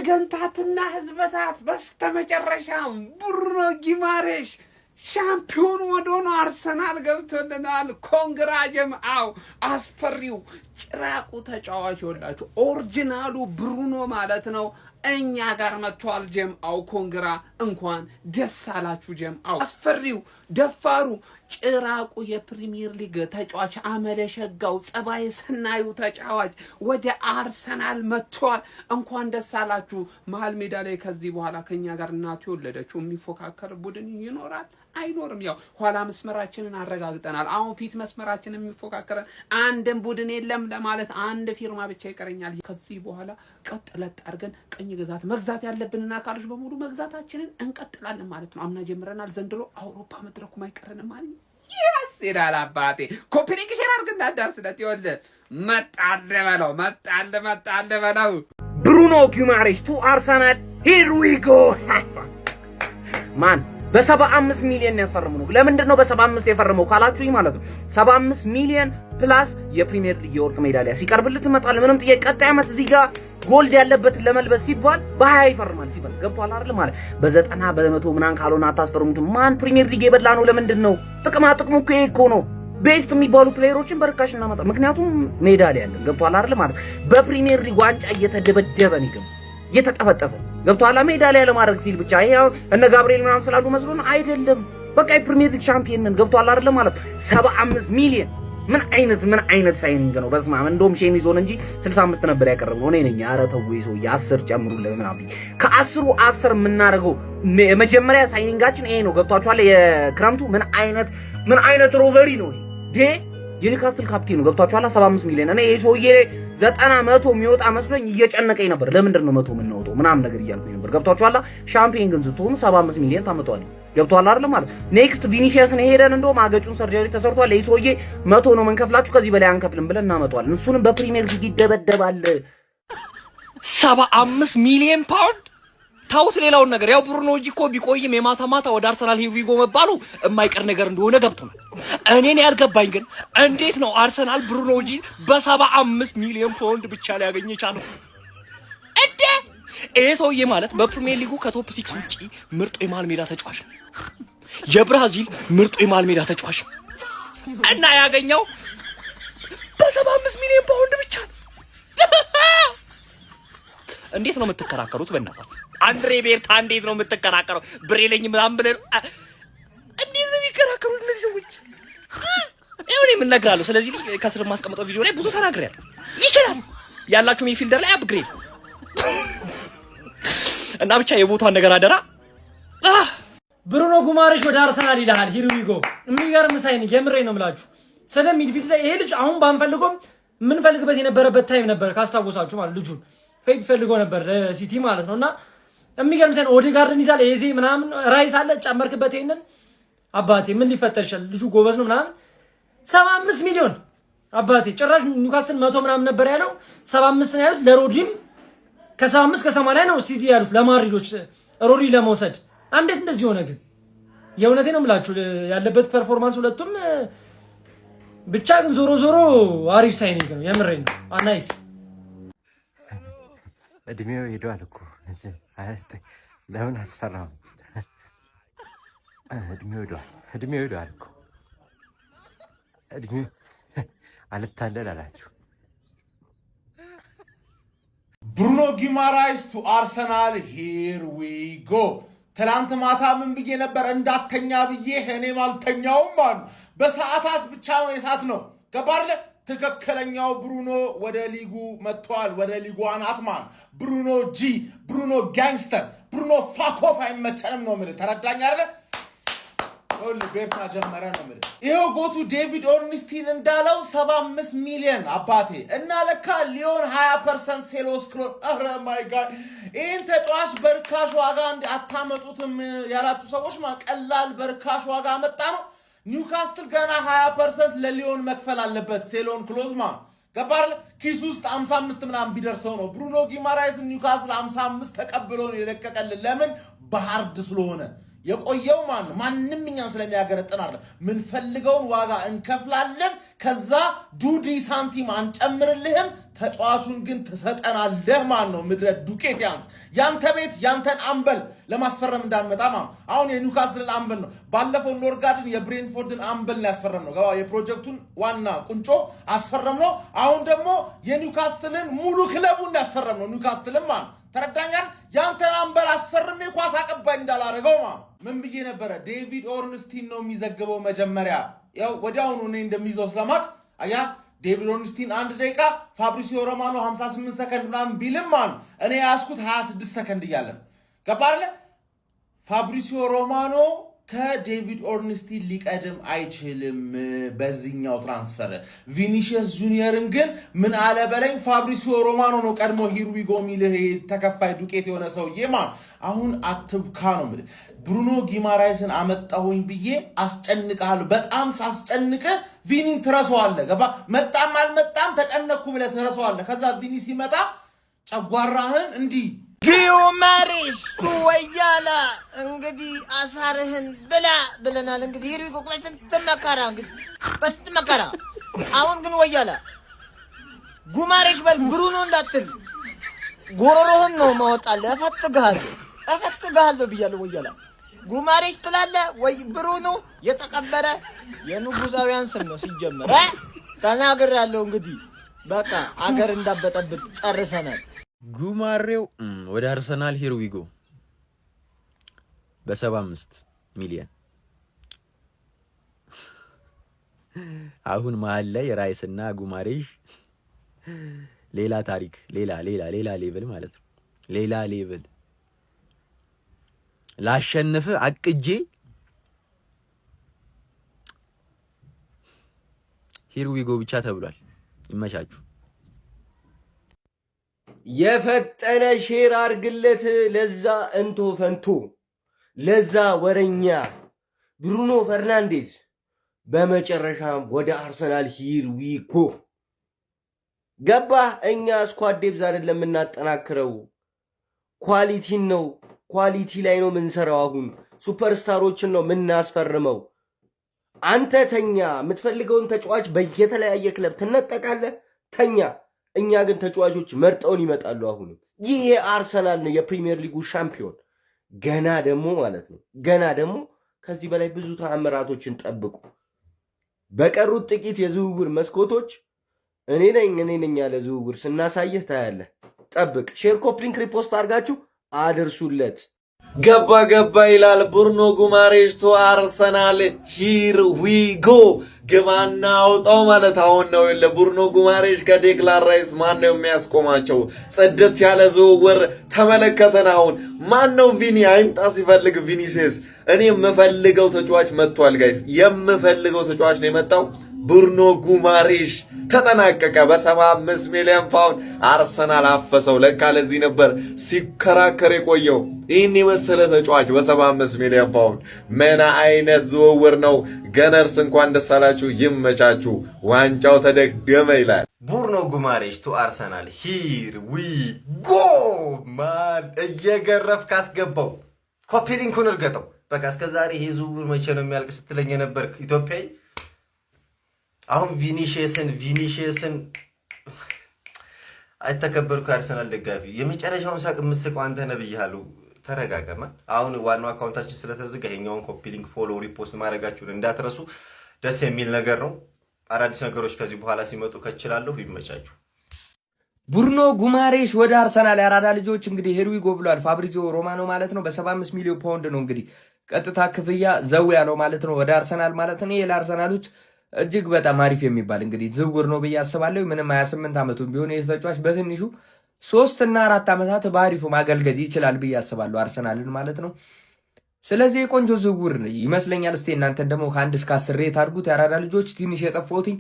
ወገንታትና ህዝበታት በስተመጨረሻም ብሩኖ ጊማሬሽ ሻምፒዮን ወዶኖ አርሰናል ገብቶልናል። ኮንግራ ጀምአው አስፈሪው ጭራቁ ተጫዋች ወላችሁ ኦሪጂናሉ ብሩኖ ማለት ነው እኛ ጋር መጥቷል። ጀምአው ኮንግራ እንኳን ደስ አላችሁ። ጀምአው አስፈሪው ደፋሩ ጭራቁ የፕሪሚየር ሊግ ተጫዋች አመለሸጋው ጸባይ ሰናዩ ተጫዋች ወደ አርሰናል መጥቷል። እንኳን ደስ አላችሁ። መሃል ሜዳ ላይ ከዚህ በኋላ ከኛ ጋር እናቱ የወለደችው የሚፎካከር ቡድን ይኖራል አይኖርም? ያው ኋላ መስመራችንን አረጋግጠናል። አሁን ፊት መስመራችንን የሚፎካከረን አንድም ቡድን የለም ለማለት አንድ ፊርማ ብቻ ይቀረኛል። ከዚህ በኋላ ቀጥለጥ አድርገን ቀኝ ግዛት መግዛት ያለብንና አካሎች በሙሉ መግዛታችንን እንቀጥላለን ማለት ነው። አምና ጀምረናል። ዘንድሮ አውሮፓ መድረኩም አይቀረንም ማለት ይላል አባቴ። ኮፒሊንግ ሼር አድርግና ዳርስለት ይወል መጣለ በለው ብሩኖ ጊማሬሽ ቱ አርሰናል ሂር ዊ ጎ ማን በ75 ሚሊዮን ያስፈርሙ ነው። ለምንድን ነው በ75 የፈረመው ካላችሁኝ ማለት ነው 75 ሚሊዮን ፕላስ የፕሪሚየር ሊግ የወርቅ ሜዳሊያ ሲቀርብልት መጣል ምንም ጥያቄ ቀጣይ ዓመት እዚህ ጋር ጎልድ ያለበት ለመልበስ ሲባል በ20 ይፈርማል ሲባል ገብቷል አይደል? ማለት በ90 በ100 ምናን ካልሆነ አታስፈርሙት። ማን ፕሪሚየር ሊግ የበላ ነው? ለምንድን ነው ጥቅሙ እኮ ይሄ እኮ ነው። ቤስት የሚባሉ ፕሌየሮችን በርካሽ እናመጣ። ምክንያቱም ሜዳሊያ ያለ ገብቷል አይደል? ማለት በፕሪሚየር ሊግ ዋንጫ እየተደበደበ ነው እየተጠፈጠፈ ገብቷል። ሜዳሊያ ለማድረግ ሲል ብቻ ይሄው እነ ጋብሪኤል ምናምን ስላሉ መስሎን አይደለም። በቃ የፕሪሚየር ሊግ ቻምፒየን ነን ገብቷል አይደል? ማለት 75 ሚሊዮን ምን አይነት ሳይኒንግ ነው? በስመ አብ እንደውም ሼም ይዞን እንጂ 65 ነበር ያቀረብነው እኔ ነኝ። ኧረ ተው ሰው የ10 ጨምሩልኝ ምናምን ከ10ሩ 10 የምናደርገው የመጀመሪያ ሳይኒንጋችን ይሄ ነው። ገብቷችኋል? የክረምቱ ምን አይነት ሮቨሪ ነው ዴ የኒውካስትል ካፕቴን ነው። ገብቷችኋል? 75 ሚሊዮን እኔ የሰውዬ 90 100 የሚወጣ መስሎኝ እየጨነቀኝ ነበር። ለምንድን ነው 100 የምንወጣው ምናምን ነገር እያልኩኝ ነበር። ገብቷችኋል? ሻምፒዮን ግን ስትሆኑ 75 ሚሊዮን ታመጣዋል። ገብቷል አይደል? ማለት ኔክስት ቪኒሺየስን ሄደን እንደውም አገጩን ሰርጀሪ ተሰርቷል። ለይሶዬ 100 ነው መንከፍላችሁ ከዚህ በላይ አንከፍልም ብለን እናመጣዋለን። እሱንም በፕሪሚየር ሊግ ይደበደባል። 75 ሚሊዮን ፓውንድ ታውት። ሌላውን ነገር ያው ብሩኖ እኮ ቢቆይም የማታ ወደ አርሰናል ሂዊጎ መባሉ የማይቀር ነገር እንደሆነ ገብቶናል። እኔን ያልገባኝ ግን እንዴት ነው አርሰናል ብሩኖ በ75 ሚሊዮን ፓውንድ ብቻ ላይ ያገኘ ቻለው? እንዴ ይሄ ሰውዬ ማለት በፕሪሚየር ሊጉ ከቶፕ 6 ውጪ ምርጡ የመሃል ሜዳ ተጫዋች ነው። የብራዚል ምርጡ የመሃል ሜዳ ተጫዋች እና ያገኘው በ75 ሚሊዮን ፓውንድ ብቻ ነው። እንዴት ነው የምትከራከሩት? በእናትህ አንድሬ ቤርታ እንዴት ነው የምትከራከረው? ብሬለኝ ምናምን ብለህ እንዴት ነው የሚከራከሩት እነዚህ ሰዎች? እኔ ምን እነግርሃለሁ። ስለዚህ ከስር ማስቀመጠው ቪዲዮ ላይ ብዙ ተናግሬያለሁ። ይችላል ያላችሁ ሚድፊልደር ላይ አፕግሬድ እና ብቻ የቦታውን ነገር አደራ። ብሩኖ ጊማሬሽ ወደ አርሰናል ይላል። ሂር ዊ ጎ የሚገርም ሳይኒንግ የምሬ ነው የምላችሁ። ስለ ሚድፊልድ ላይ ይሄ ልጅ አሁን ባንፈልጎም ምን ፈልግበት የነበረበት ታይም ነበር ካስታወሳችሁ ማለት ልጁን ፌክ ፈልጎ ነበር ለሲቲ ማለት ነውና የሚገርም ሳይን ኦዴጋርድን ይዛል ኤዜ ምናምን ራይስ አለ ጨመርክበት። ይሄንን አባቴ ምን ሊፈጠር ይችላል? ልጁ ጎበዝ ነው ምናምን 75 ሚሊዮን አባቴ ጭራሽ ኒውካስትል 100 ምናምን ነበር ያለው 75 ነው ያሉት። ለሮድሪም ከ75 ከ80 ነው ሲቲ ያሉት ለማድሪዶች ሮድሪ ለመውሰድ። እንዴት እንደዚህ ሆነ ግን? የእውነቴ ነው የምላችሁ ያለበት ፐርፎርማንስ ሁለቱም ብቻ ግን ዞሮ አሪፍ ሳይኒንግ ነው የምሬን ነው። አናይስ እድሜው ሄዷል እኮ ለምን አስፈራው? እድሜው ሄዷል እኮ እድሜው አልታለል አላችሁ። ብሩኖ ጊማሬሽ ቱ አርሰናል ሂር ዊ ጎ። ትላንት ማታ ምን ብዬ ነበር? እንዳተኛ ብዬ እኔም አልተኛውም አሉ። በሰዓታት ብቻ ነው የሳት ነው ገባርለ ትክክለኛው ብሩኖ ወደ ሊጉ መጥቷል። ወደ ሊጉ አናትማን ብሩኖ ጋንግስተር ብሩኖ ፋኮፍ አይመቸንም ነው የምልህ። ተረዳኝ አይደል? ሁሉ ቤርታ ጀመረ ነው የምልህ። ይሄው ጎቱ ዴቪድ ኦርንስቲን እንዳለው 75 ሚሊዮን አባቴ እና ለካ ሊዮን 20% ሴሎስ ክሎር። ኧረ ማይ ጋድ ይህን ተጫዋች በርካሽ ዋጋ አታመጡትም ያላችሁ ሰዎች ቀላል በርካሽ ዋጋ መጣ ነው። ኒውካስትል ገና 20% ለሊዮን መክፈል አለበት። ሴሎን ክሎዝማን ገባር ኪስ ውስጥ 55 ምናምን ቢደርሰው ነው ብሩኖ ጊማሬሽ ኒውካስትል 55 ተቀብሎ ነው የለቀቀልን። ለምን? በሃርድ ስለሆነ የቆየው ማንም እኛን ስለሚያገነጥን አይደለም። ምን ፈልገውን ዋጋ እንከፍላለን። ከዛ ዱዲ ሳንቲም አንጨምርልህም። ተጫዋቹን ግን ትሰጠናለህ ምድረ ዱቄት ያንስ ያንተ ቤት ያንተን አምበል ለማስፈረም እንዳንመጣ አሁን የኒውካስልን አምበል ነው ባለፈው ኖርጋርድን የብሬንትፎርድን አምበል ያስፈረም ነው። ገባ የፕሮጀክቱን ዋና ቁንጮ አስፈረም ነው። አሁን ደግሞ የኒውካስልን ሙሉ ክለቡን ያስፈረም ነው። ኒውካስልን ተረዳኛል። ያንተን አምበል አስፈርሜ ኳስ አቀባይ እንዳላረገው ምን ብዬ ነበረ? ዴቪድ ኦርንስቲን ነው የሚዘግበው መጀመሪያ ያው ወዲያውኑ እኔ እንደሚይዘው ስለማቅ አያ ዴቪድ ኦርንስቲን 1 ደቂቃ ፋብሪሲዮ ሮማኖ 58 ሰከንድ ምናምን ቢልም እኔ ያስኩት 26 ሰከንድ እያለን ገባ አይደለ? ፋብሪሲዮ ሮማኖ ከዴቪድ ኦርንስቲን ሊቀድም አይችልም በዚህኛው ትራንስፈር። ቪኒሺየስ ጁኒየርን ግን ምን አለ በለኝ ፋብሪሲዮ ሮማኖ ነው ቀድሞ ሂርዊጎ ሚልህ ተከፋይ ዱቄት የሆነ ሰውዬ አሁን አትብካ ነው ማለት። ብሩኖ ጊማራይስን አመጣሁኝ ብዬ አስጨንቃለሁ። በጣም ሳስጨንቀ ቪኒን ትረሳዋለህ። ገባ መጣም አልመጣም ተጨነኩ ብለህ ትረሳዋለህ። ከዛ ቪኒ ሲመጣ ጨጓራህን እንዲህ ጊዮማሪስ ወያላ እንግዲህ አሳርህን ብላ ብለናል። እንግዲህ ሂርዊጎ በስንት መከራ በስንት መከራ። አሁን ግን ወያላ ጉማሬሽ በል ብሩኖ እንዳትል ጎሮሮህን ነው ማወጣለህ። እፈትግሃለሁ ብያለሁ። ወያላ ጉማሬሽ ትላለህ ወይ ብሩኖ የተቀበረ የንጉዛውያን ስም ነው ሲጀመር። ተናግሬያለሁ። እንግዲህ በቃ አገር እንዳበጠብጥ ጨርሰናል። ጉማሬው ወደ አርሰናል ሂርዊጎ በ75 ሚሊዮን። አሁን መሀል ላይ ራይስና ጉማሬሽ ሌላ ታሪክ ሌላ ሌቭል ማለት ነው። ሌላ ሌቭል ላሸንፍ አቅጄ ሂርዊጎ ብቻ ተብሏል። ይመቻችሁ። የፈጠነ ሼር አርግለት ለዛ እንቶ ፈንቶ ለዛ ወረኛ ብሩኖ ፈርናንዴዝ በመጨረሻም ወደ አርሰናል ሂርዊጎ ገባ። እኛ ስኳድ ዴብዝ አይደለም የምናጠናክረው፣ ኳሊቲን ነው። ኳሊቲ ላይ ነው የምንሰራው። አሁን ሱፐርስታሮችን ነው የምናስፈርመው። አንተ ተኛ፣ የምትፈልገውን ተጫዋች በየተለያየ ክለብ ትነጠቃለህ፣ ተኛ። እኛ ግን ተጫዋቾች መርጠውን ይመጣሉ። አሁንም ይህ የአርሰናል ነው የፕሪሚየር ሊጉ ሻምፒዮን። ገና ደግሞ ማለት ነው ገና ደግሞ ከዚህ በላይ ብዙ ተአምራቶችን ጠብቁ። በቀሩት ጥቂት የዝውውር መስኮቶች እኔ ነኝ ያለ ዝውውር ስናሳየህ ታያለህ። ጠብቅ። ሼር፣ ኮፕሊንክ፣ ሪፖስት አድርጋችሁ አድርሱለት። ገባ ይላል ብሩኖ ጉማሬሽ ቱ አርሰናል ሂር ዊ ጎ። ግባና አውጣው ማለት አሁን ነው። ለብሩኖ ጉማሬሽ ከዴክላን ራይስ ማን ነው የሚያስቆማቸው? ጽድት ያለ ዝውውር ተመለከተን። አሁን ማን ነው ቪኒ አይምጣ ሲፈልግ ቪኒሲየስ። እኔ የምፈልገው ተጫዋች መጥቷል ጋይስ፣ የምፈልገው ተጫዋች ነው የመጣው። ብሩኖ ጉማሬሽ ተጠናቀቀ። በ75 ሚሊዮን ፓውንድ አርሰናል አፈሰው። ለካ ለዚህ ነበር ሲከራከር የቆየው። ይህን የመሰለ ተጫዋች በ75 ሚሊዮን ፓውንድ። ምን አይነት ዝውውር ነው! ገነርስ እንኳን ደስ አላችሁ፣ ይመቻችሁ፣ ዋንጫው ተደገመ ይላል ብሩኖ ጉማሬሽ ቱ አርሰናል ሂር ዊ ጎ። ማን እየገረፍ ካስገባው ኮፒ ሊንኩን እርገጠው። በቃ እስከዛሬ ይሄ ዝውውር መቼ ነው የሚያልቅ ስትለኝ የነበር ኢትዮጵያዊ አሁን ቪኒሺየስን አይተከበርኩ የአርሰናል ደጋፊ የመጨረሻውን ሳቅ የምትስቀው አንተ ነህ ብያለሁ። ተረጋጋማ። አሁን ዋናው አካውንታችን ስለተዘጋ ይሄኛውን ኮፒ ሊንክ፣ ፎሎ፣ ሪፖስት ማድረጋችሁን እንዳትረሱ። ደስ የሚል ነገር ነው። አዳዲስ ነገሮች ከዚህ በኋላ ሲመጡ ከችላለሁ። ይመቻችሁ። ብሩኖ ጉማሬሽ ወደ አርሰናል ያራዳ ልጆች እንግዲህ ሂርዊጎ ብሏል ፋብሪዚዮ ሮማኖ ማለት ነው። በ75 ሚሊዮን ፓውንድ ነው እንግዲህ ቀጥታ ክፍያ ዘው ያለው ማለት ነው ወደ አርሰናል ማለት ነው። ለአርሰናሎች እጅግ በጣም አሪፍ የሚባል እንግዲህ ዝውውር ነው ብዬ አስባለሁ። ምንም 28 ዓመቱ ቢሆን የተጫዋች በትንሹ 3 እና 4 ዓመታት በአሪፉ ማገልገል ይችላል ብዬ አስባለሁ አርሰናልን ማለት ነው። ስለዚህ የቆንጆ ዝውውር ይመስለኛል። እስቲ እናንተን ደግሞ ከ1 እስከ 10 ሬት አድርጉት። ያራዳ ልጆች ትንሽ የጠፋሁትኝ